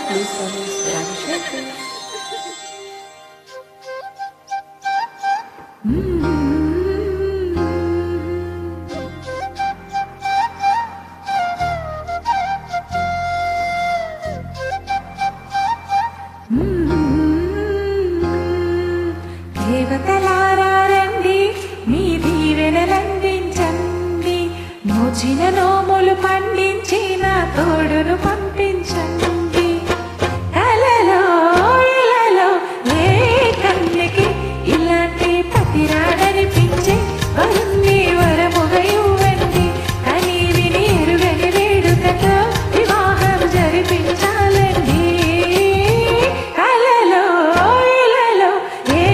Please follow Ravi Shankar. దేవతలారా రండి, మీ దీవెనలందించండి. నోచిన నోములు పండించిన తోడును పంపించండి. కలలో ఇలలో ఏ కన్యకి ఇలాంటి పతిరాడనిపించే వరుణ్ణి వరముగా ఇవ్వండి. కని విని ఎరుగని వేడుకతో వివాహం జరిపించాలండి. కలలో ఇలలో ఏ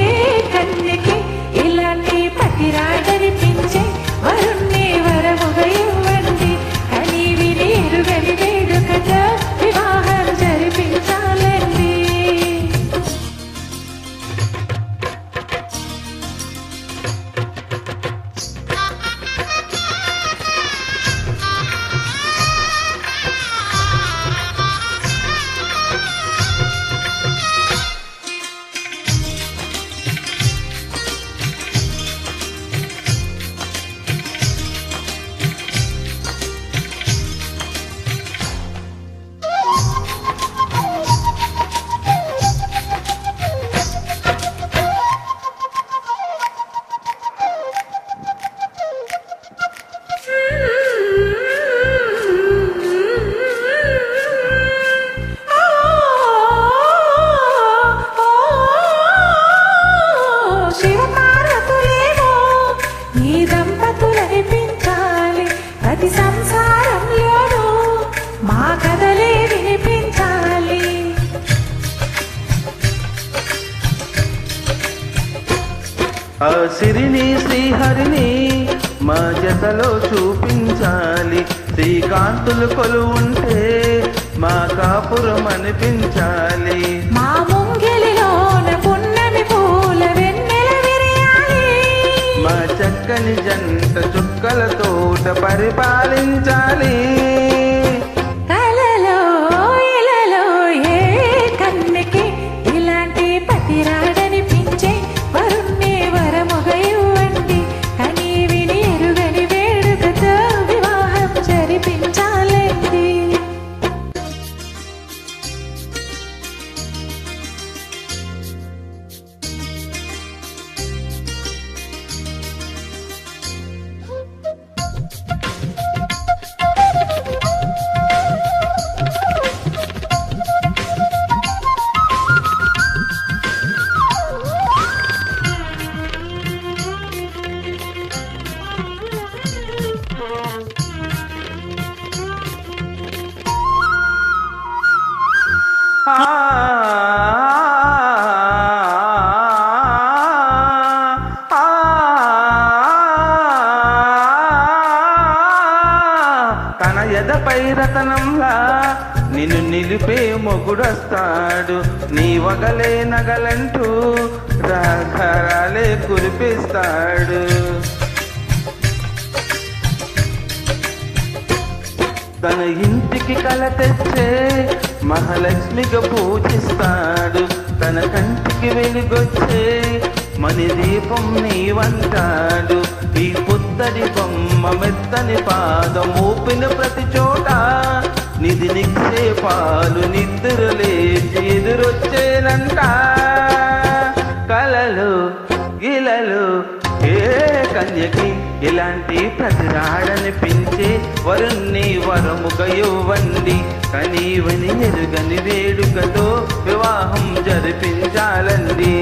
కన్యకి ఇలాంటి పతిరాడనిపించే వరుణ్ణి వరముగా ఇవ్వండి. కని విని ఎరుగని వేడుకతో వివాహం జరిపించాలండి. శివపార్వతులేమో ఈ దంపతులనిపించాలి. ప్రతి సంసారంలోనూ మా కథలే వినిపించాలి. ఆ సిరిని శ్రీహరిని మా జతలో చూపించాలి. శ్రీకాంతులు కొలువుంటే మా కాపురం అనిపించాలి. మా ముంగిలిలోన పున్నమి పూల వెన్నెల విరియాలి. మా చక్కని జంట చుక్కల తోట పరిపాలించాలి. కలలో ఇలలో ఏ కన్యకి ఇలాంటి పతిరాడనిపించే వరుణ్ణి వరముగా ఇవ్వండి. కని విని ఎరుగని వేడుకతో వివాహం జరిపించాలండి. ఆ తన ఎదపై రతనంలా నిన్ను నిలిపే మొగుడొస్తాడు. నీ వగలే నగలంటూ రాగారాలే కురిపిస్తాడు. తన ఇంటికి కల తెచ్చే మహాలక్ష్మిగా పూజిస్తాడు. తన కంటికి వెలుగొచ్చే మణి దీపం నీవంటాడు. ఈ పుత్తడి బొమ్మ మెత్తని పాదం ఊపిన ప్రతి చోట నిధి నిక్షేపాలు నిద్ర లేచి ఎదురొచ్చేనంట. కలలు గిలలు ఏ కన్యకి ఇలాంటి ప్రతిరాడనిపించే వరుణ్ణి వరముగా ఇవ్వండి. కనీవని ఎరుగని వేడుకతో వివాహం జరిపించాలండి.